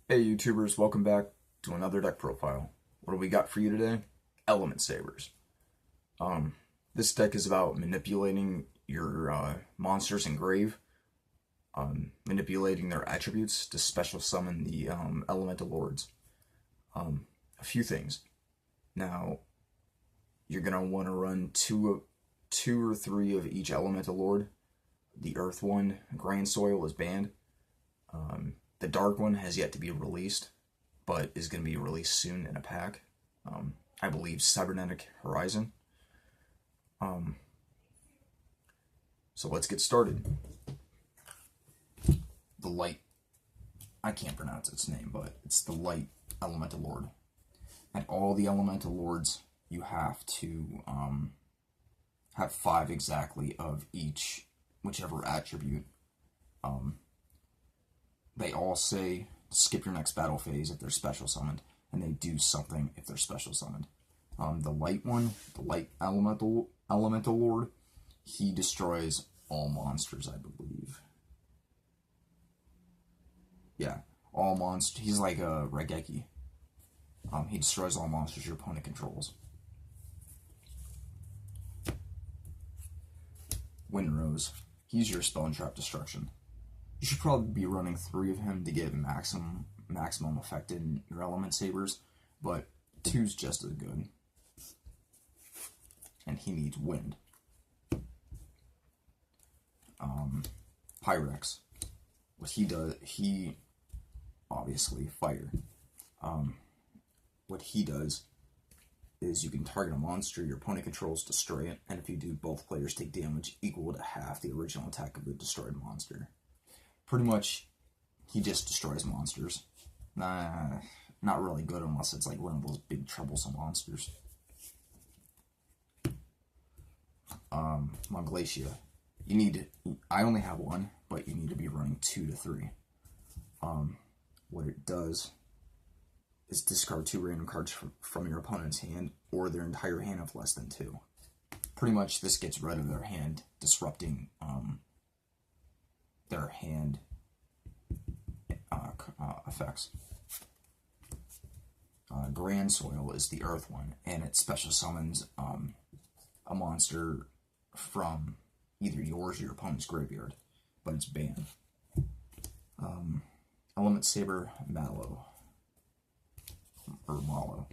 Hey YouTubers, welcome back to another deck profile. What do we got for you today? Elementsabers. This deck is about manipulating your monsters in grave, manipulating their attributes to special summon the elemental lords. A few things. Now, you're gonna want to run two or three of each elemental lord. The earth one, Grand Soil, is banned. The dark one has yet to be released, but is going to be released soon in a pack. I believe Cybernetic Horizon. So let's get started. The light, I can't pronounce its name, but it's the light elemental lord. And all the elemental lords, you have to have 5 exactly of each, whichever attribute. They all say skip your next battle phase if they're special summoned, and they do something if they're special summoned. The light one, the light elemental lord, he destroys all monsters, I believe. Yeah, all monsters. He's like a Regeki. He destroys all monsters your opponent controls. Windrose, he's your spell and trap destruction. You should probably be running 3 of him to get maximum effect in your Elementsabers, but 2's just as good. And he needs wind. Pyrex. What he does, he obviously fire. What he does is you can target a monster your opponent controls, destroy it, and if you do, both players take damage equal to half the original attack of the destroyed monster. Pretty much, he just destroys monsters. Not really good unless it's like one of those big troublesome monsters. Monglacia. I only have 1, but you need to be running 2 to 3. What it does is discard 2 random cards from your opponent's hand, or their entire hand of less than 2. Pretty much, this gets rid of their hand, disrupting their hand effects. Grand Soil is the earth one, and it special summons a monster from either yours or your opponent's graveyard, but it's banned. Elementsaber Mallow, or Mallow.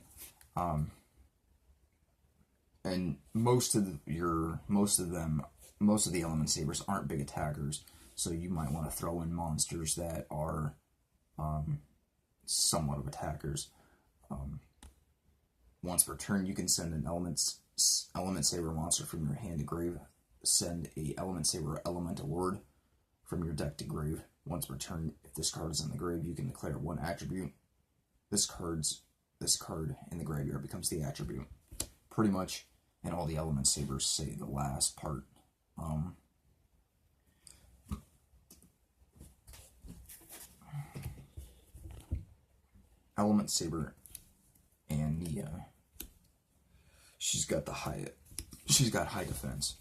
And most of the Elementsabers aren't big attackers, so you might want to throw in monsters that are somewhat of attackers. Once per turn, you can send an Elementsaber monster from your hand to grave. Send a Elementsaber elemental lord from your deck to grave. Once per turn, if this card is in the grave, you can declare 1 attribute. This card in the graveyard becomes the attribute. Pretty much, and all the Elementsabers say the last part. Elementsaber and Nia. She's got high defense.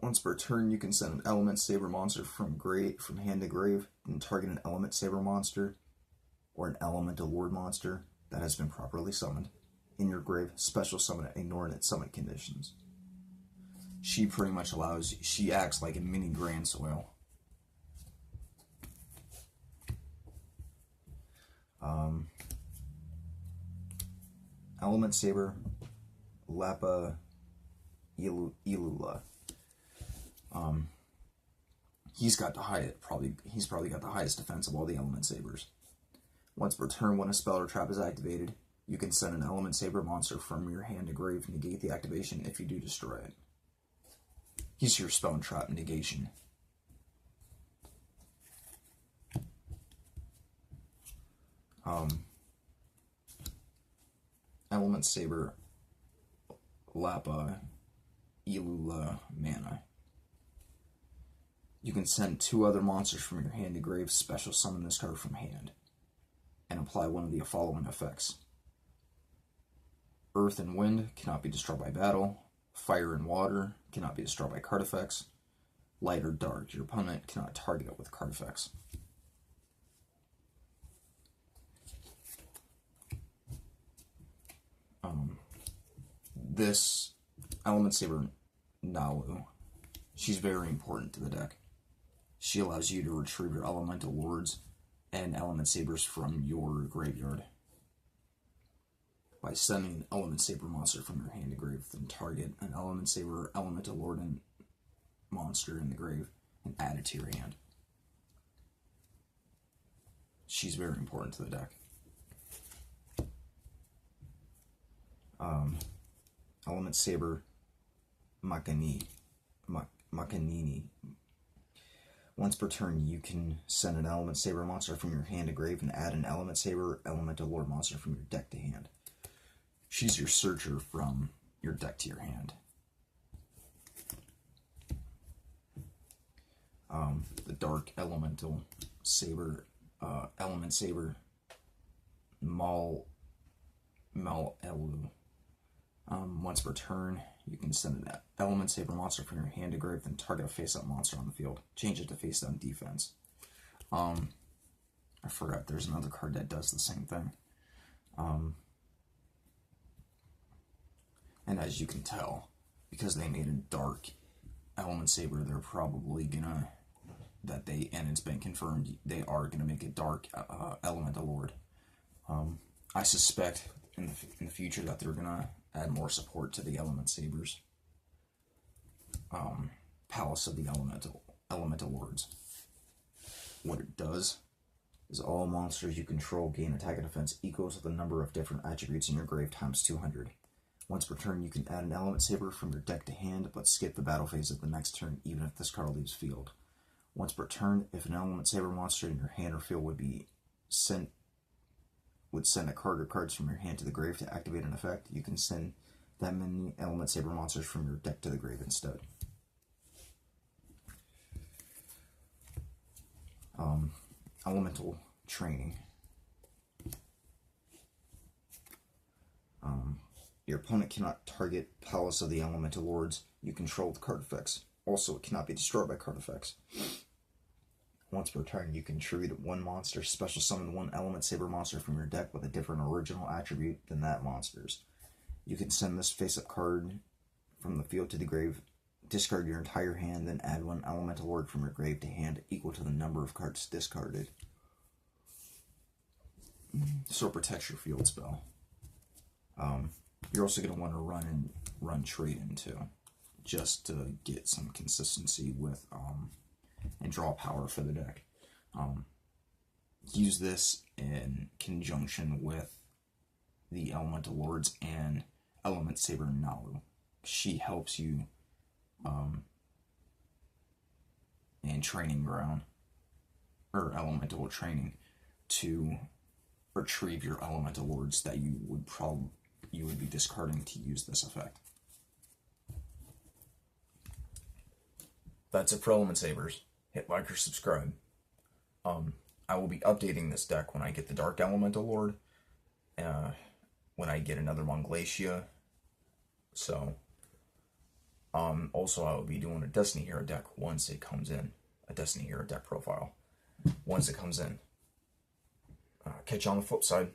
Once per turn, you can send an Elementsaber monster from hand to grave and target an Elementsaber monster or an elemental lord monster that has been properly summoned in your grave. Special summon it, ignoring its summon conditions. She pretty much she acts like a mini Grand Soil. Elementsaber Lapa Ilula. He's probably got the highest defense of all the Elementsabers. Once per turn, when a spell or trap is activated, you can send an Elementsaber monster from your hand to grave, negate the activation. If you do, destroy it. He's your spell and trap negation. Elementsaber Lapa Ilula Mana. You can send 2 other monsters from your hand to grave, special summon this card from hand, and apply one of the following effects. Earth and wind cannot be destroyed by battle. Fire and water cannot be destroyed by card effects. Light or dark, your opponent cannot target it with card effects. This Elementsaber Nalu, she's very important to the deck. She allows you to retrieve your elemental lords and Elementsabers from your graveyard. By sending an Elementsaber monster from your hand to grave, then target an Elementsaber, Elemental Lord, and monster in the grave and add it to your hand. She's very important to the deck. Elementsaber Makanini. Once per turn, you can send an Elementsaber monster from your hand to grave and add an Elementsaber, Elemental Lord monster from your deck to hand. She's your searcher from your deck to your hand. The Dark Elemental Saber, Elementsaber Mal Elu. Once per turn, you can send an Elementsaber monster from your hand to grave, then target a face-up monster on the field. Change it to face-down defense. I forgot there's another card that does the same thing. And as you can tell, because they made a dark Elementsaber, they're probably gonna, and it's been confirmed, they are gonna make a dark Elemental Lord. I suspect in the future that they're gonna add more support to the Elementsabers. Palace of the Elemental Lords. What it does is all monsters you control gain attack and defense equal to the number of different attributes in your grave times 200. Once per turn, you can add an Elementsaber from your deck to hand, but skip the battle phase of the next turn, even if this card leaves field. Once per turn, if an Elementsaber monster in your hand or field would send a card or cards from your hand to the grave to activate an effect, you can send that many Elementsaber monsters from your deck to the grave instead. Elemental Training. Your opponent cannot target Palace of the Elemental Lords you control with card effects. Also, it cannot be destroyed by card effects. Once per turn, you can tribute one monster, special summon one Elementsaber monster from your deck with a different original attribute than that monster's. You can send this face-up card from the field to the grave, discard your entire hand, then add one Elemental Lord from your grave to hand equal to the number of cards discarded. So it protects your field spell. You're also going to want to run Trade-In too, just to get some consistency with and draw power for the deck. Use this in conjunction with the Elemental Lords and Elementsaber Nalu. She helps you in Training Ground or Elemental Training to retrieve your Elemental Lords that you would be discarding to use this effect. That's it for Elementsabers. Hit like or subscribe. I will be updating this deck when I get the Dark Elemental Lord, when I get another Monglacia. So, also I will be doing a Destiny Hero deck once it comes in, a Destiny Hero deck profile, once it comes in. Catch you on the flip side.